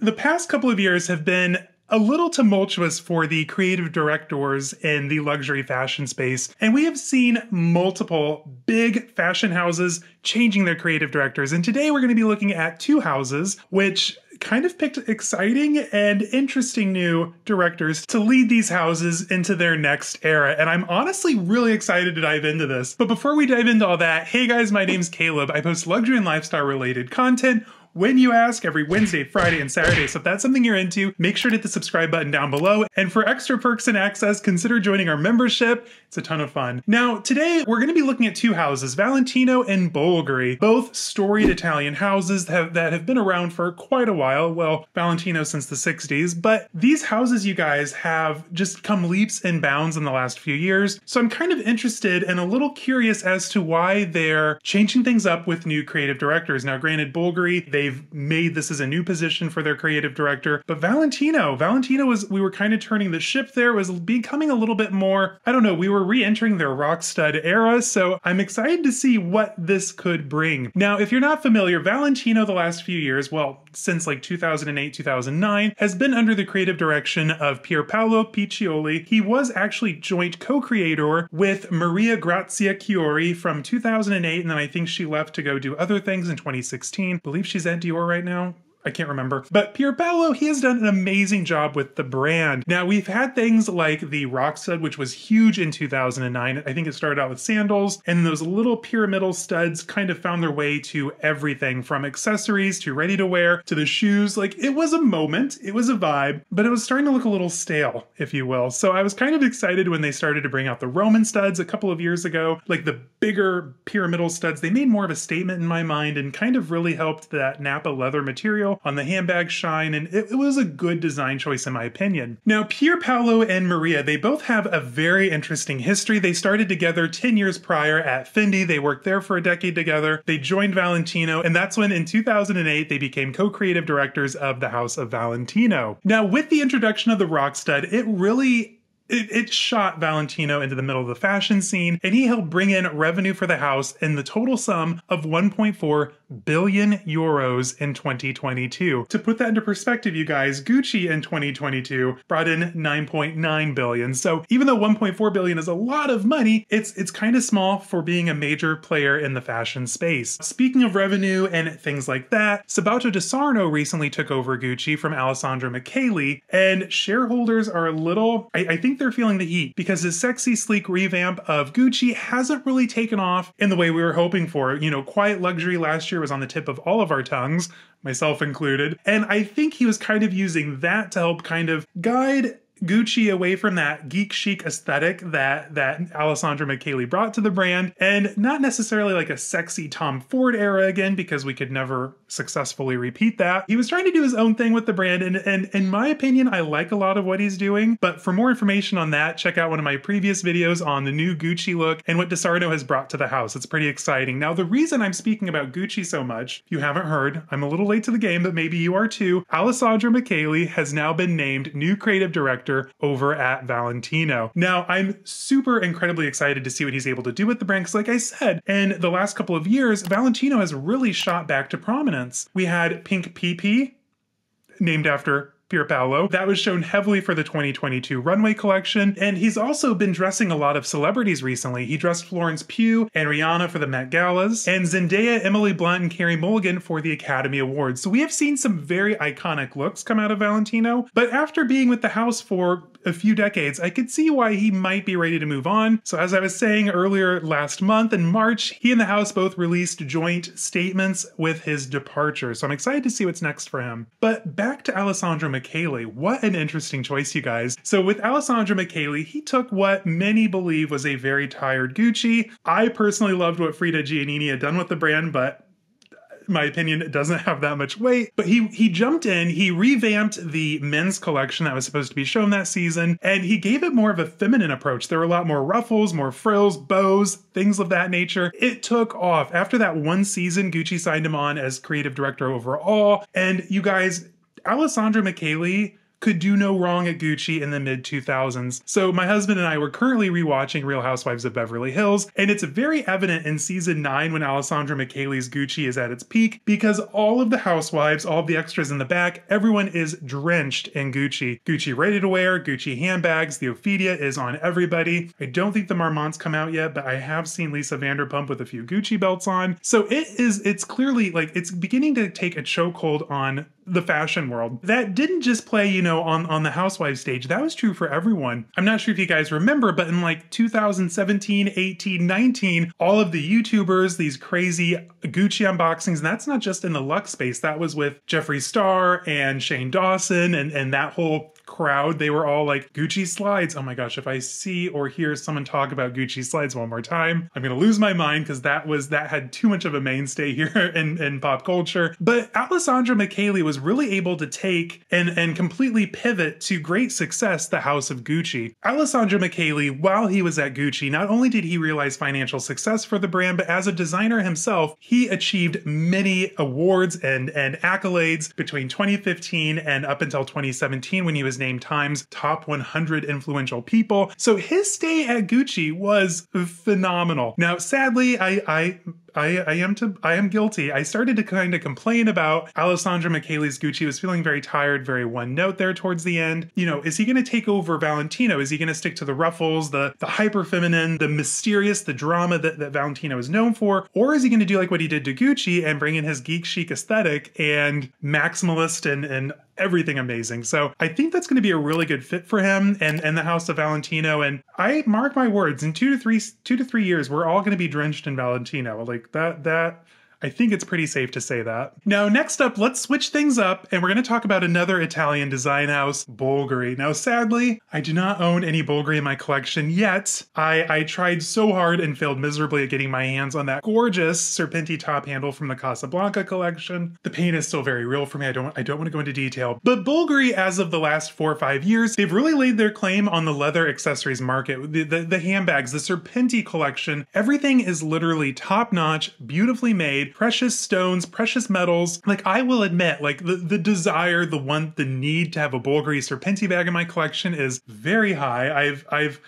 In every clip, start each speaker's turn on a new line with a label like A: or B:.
A: The past couple of years have been a little tumultuous for the creative directors in the luxury fashion space, and we have seen multiple big fashion houses changing their creative directors. And today we're going to be looking at two houses which kind of picked exciting and interesting new directors to lead these houses into their next era. And I'm honestly really excited to dive into this. But before we dive into all that, hey guys, my name's Caleb. I post luxury and lifestyle related content when you ask every Wednesday, Friday, and Saturday. So if that's something you're into, make sure to hit the subscribe button down below. And for extra perks and access, consider joining our membership. It's a ton of fun. Now, today we're going to be looking at two houses, Valentino and Bulgari, both storied Italian houses that have been around for quite a while. Well, Valentino since the 60s, but these houses, you guys, have just come leaps and bounds in the last few years. So I'm kind of interested and a little curious as to why they're changing things up with new creative directors. Now, granted, Bulgari, they've made this as a new position for their creative director, but Valentino we were kind of turning the ship there, was becoming a little bit more, I don't know, we were re-entering their rock stud era, so I'm excited to see what this could bring. Now, if you're not familiar, Valentino the last few years, well, since like 2008, 2009, has been under the creative direction of Pierpaolo Piccioli. He was actually joint co-creator with Maria Grazia Chiori from 2008, and then I think she left to go do other things in 2016. I believe she's at Dior right now. I can't remember. But Pierpaolo, he has done an amazing job with the brand. Now, we've had things like the rock stud, which was huge in 2009. I think it started out with sandals, and those little pyramidal studs kind of found their way to everything from accessories to ready to wear to the shoes. Like, it was a moment, it was a vibe, but it was starting to look a little stale, if you will. So I was kind of excited when they started to bring out the Roman studs a couple of years ago, like the bigger pyramidal studs. They made more of a statement in my mind and kind of really helped that Nappa leather material on the handbag shine, and it was a good design choice in my opinion. Now, Pierpaolo and Maria, they both have a very interesting history. They started together 10 years prior at Fendi. They worked there for a decade together. They joined Valentino, and that's when in 2008 they became co-creative directors of the House of Valentino. Now, with the introduction of the rock stud, it shot Valentino into the middle of the fashion scene, and he helped bring in revenue for the house in the total sum of 1.4 billion euros in 2022. To put that into perspective, you guys, Gucci in 2022 brought in 9.9 billion. So even though 1.4 billion is a lot of money, it's kind of small for being a major player in the fashion space. Speaking of revenue and things like that, Sabato de Sarno recently took over Gucci from Alessandro Michele, and shareholders are a little, I think they're feeling the heat because his sexy, sleek revamp of Gucci hasn't really taken off in the way we were hoping for. You know, quiet luxury last year was on the tip of all of our tongues, myself included, and I think he was kind of using that to help kind of guide Gucci away from that geek chic aesthetic that Alessandro Michele brought to the brand, and not necessarily like a sexy Tom Ford era again, because we could never successfully repeat that. He was trying to do his own thing with the brand, and in my opinion, I like a lot of what he's doing. But for more information on that, check out one of my previous videos on the new Gucci look and what de Sarno has brought to the house. It's pretty exciting. Now, the reason I'm speaking about Gucci so much, if you haven't heard, I'm a little late to the game, but maybe you are too. Alessandro Michele has now been named new creative director over at Valentino. Now, I'm super incredibly excited to see what he's able to do with the brand, because like I said, in the last couple of years, Valentino has really shot back to prominence. We had Pink PP, named after Pierpaolo. That was shown heavily for the 2022 runway collection, and he's also been dressing a lot of celebrities recently. He dressed Florence Pugh and Rihanna for the Met Galas, and Zendaya, Emily Blunt, and Carey Mulligan for the Academy Awards. So we have seen some very iconic looks come out of Valentino, but after being with the house for a few decades, I could see why he might be ready to move on. So as I was saying earlier, last month in March, he and the house both released joint statements with his departure. So I'm excited to see what's next for him. But back to Alessandro Michele. What an interesting choice, you guys. So with Alessandro Michele, he took what many believe was a very tired Gucci. I personally loved what Frida Giannini had done with the brand, but my opinion, it doesn't have that much weight. But he jumped in, he revamped the men's collection that was supposed to be shown that season, and he gave it more of a feminine approach. There were a lot more ruffles, more frills, bows, things of that nature. It took off. After that one season, Gucci signed him on as creative director overall. And you guys, Alessandro Michele could do no wrong at Gucci in the mid 2000s. So my husband and I were currently rewatching Real Housewives of Beverly Hills, and it's very evident in season 9 when Alessandro Michele's Gucci is at its peak, because all of the housewives, all of the extras in the back, everyone is drenched in Gucci. Gucci ready-to-wear, Gucci handbags, the Ophidia is on everybody. I don't think the Marmont's come out yet, but I have seen Lisa Vanderpump with a few Gucci belts on. So it's clearly like it's beginning to take a chokehold on the fashion world. That didn't just play, you know, on the housewives stage. That was true for everyone. I'm not sure if you guys remember, but in like 2017, 18, 19, all of the YouTubers, these crazy Gucci unboxings, and that's not just in the luxe space. That was with Jeffree Star and Shane Dawson and that whole crowd. They were all like, Gucci slides. Oh my gosh, if I see or hear someone talk about Gucci slides one more time, I'm gonna lose my mind, because that had too much of a mainstay here in pop culture. But Alessandro Michele was really able to take and completely pivot to great success the house of Gucci. Alessandro Michele, while he was at Gucci, not only did he realize financial success for the brand, but as a designer himself, he achieved many awards and accolades between 2015 and up until 2017 when he was named Time's top 100 influential people. So his stay at Gucci was phenomenal. Now, sadly, I am guilty. I started to kind of complain about Alessandro Michele's Gucci. He was feeling very tired, very one note there towards the end. You know, is he going to take over Valentino? Is he going to stick to the ruffles, the hyper feminine, the mysterious, the drama that Valentino is known for? Or is he going to do like what he did to Gucci and bring in his geek chic aesthetic and maximalist and everything amazing? So I think that's going to be a really good fit for him and the house of Valentino. And I mark my words, in 2 to 3 years, we're all going to be drenched in Valentino. Like that I think it's pretty safe to say that. Now, next up, let's switch things up, and we're going to talk about another Italian design house, Bulgari. Now, sadly, I do not own any Bulgari in my collection yet. I tried so hard and failed miserably at getting my hands on that gorgeous Serpenti top handle from the Casablanca collection. The pain is still very real for me. I don't want to go into detail. But Bulgari, as of the last 4 or 5 years, they've really laid their claim on the leather accessories market. The handbags, the Serpenti collection, everything is literally top-notch, beautifully made, precious stones, precious metals. Like, I will admit, like the desire, the need to have a Bulgari Serpenti bag in my collection is very high. I've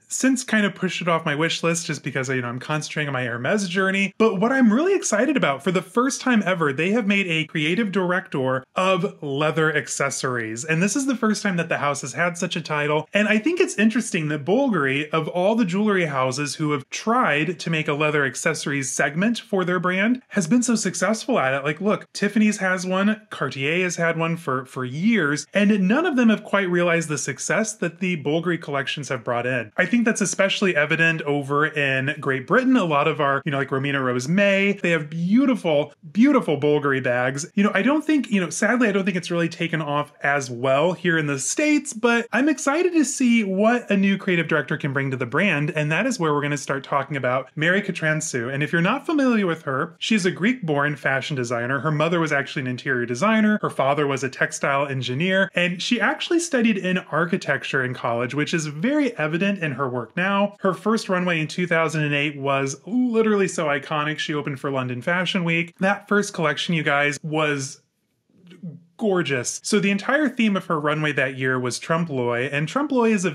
A: since kind of pushed it off my wish list just because, you know, I'm concentrating on my Hermes journey. But what I'm really excited about, for the first time ever, they have made a creative director of leather accessories. And this is the first time that the house has had such a title. And I think it's interesting that Bulgari, of all the jewelry houses who have tried to make a leather accessories segment for their brand, has been so successful at it. Like, look, Tiffany's has one, Cartier has had one for years, and none of them have quite realized the success that the Bulgari collections have brought in. I think that's especially evident over in Great Britain. A lot of our, you know, like Romina Rose May, they have beautiful, beautiful Bulgari bags. You know, I don't think, you know, sadly, I don't think it's really taken off as well here in the States, but I'm excited to see what a new creative director can bring to the brand. And that is where we're going to start talking about Mary Katrantzou. And if you're not familiar with her, she's a Greek-born fashion designer. Her mother was actually an interior designer. Her father was a textile engineer, and she actually studied in architecture in college, which is very evident in her work now. Her first runway in 2008 was literally so iconic. She opened for London Fashion Week. That first collection, you guys, was gorgeous. So the entire theme of her runway that year was trompe-l'oeil, and trompe-l'oeil is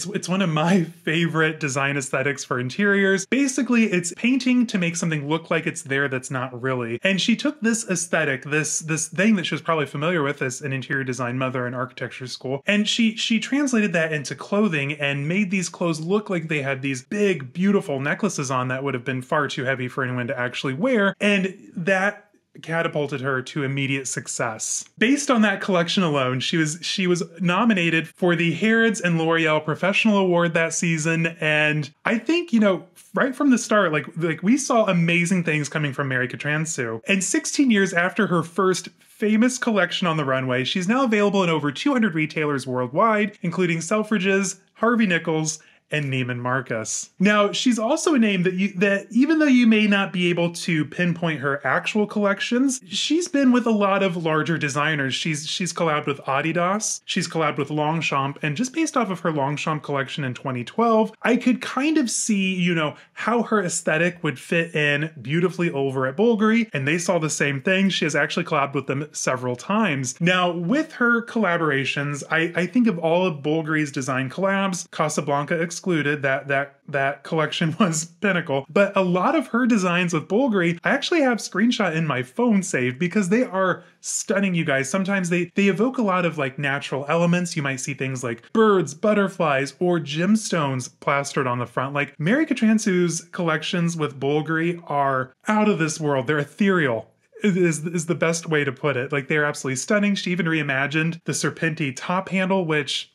A: it's one of my favorite design aesthetics for interiors. Basically, it's painting to make something look like it's there that's not really. And she took this aesthetic, this thing that she was probably familiar with as an interior design mother in architecture school, and she translated that into clothing and made these clothes look like they had these big, beautiful necklaces on that would have been far too heavy for anyone to actually wear, and that catapulted her to immediate success. Based on that collection alone, she was nominated for the Harrods and L'Oreal Professional Award that season, and I think, you know, right from the start, like we saw amazing things coming from Mary Katrantzou. And 16 years after her first famous collection on the runway, she's now available in over 200 retailers worldwide, including Selfridges, Harvey Nichols, and Neiman Marcus. Now, she's also a name that even though you may not be able to pinpoint her actual collections, she's been with a lot of larger designers. She's collabed with Adidas, she's collabed with Longchamp, and just based off of her Longchamp collection in 2012, I could kind of see, you know, how her aesthetic would fit in beautifully over at Bulgari, and they saw the same thing. She has actually collabed with them several times. Now, with her collaborations, I think of all of Bulgari's design collabs, Casablanca excluded, that collection was pinnacle, but a lot of her designs with Bulgari, I actually have screenshot in my phone saved because they are stunning, you guys. Sometimes they evoke a lot of like natural elements. You might see things like birds, butterflies, or gemstones plastered on the front. Like Mary Katrantzou's collections with Bulgari are out of this world. They're ethereal. Is the best way to put it. Like, they're absolutely stunning. She even reimagined the Serpenti top handle, which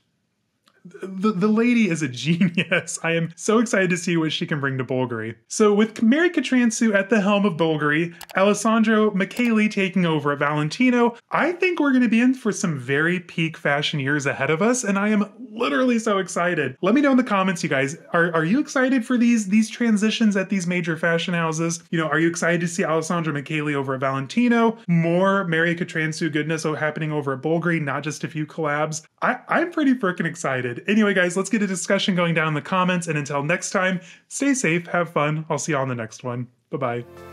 A: the lady is a genius. I am so excited to see what she can bring to Bulgari. So with Mary Katrantzou at the helm of Bulgari, Alessandro Michele taking over at Valentino, I think we're going to be in for some very peak fashion years ahead of us, and I am literally so excited. Let me know in the comments, you guys. Are you excited for these transitions at these major fashion houses? You know, are you excited to see Alessandro Michele over at Valentino? More Mary Katrantzou goodness happening over at Bulgari, not just a few collabs. I'm pretty freaking excited. Anyway, guys, let's get a discussion going down in the comments, and until next time, stay safe, have fun. I'll see you on the next one. Bye-bye.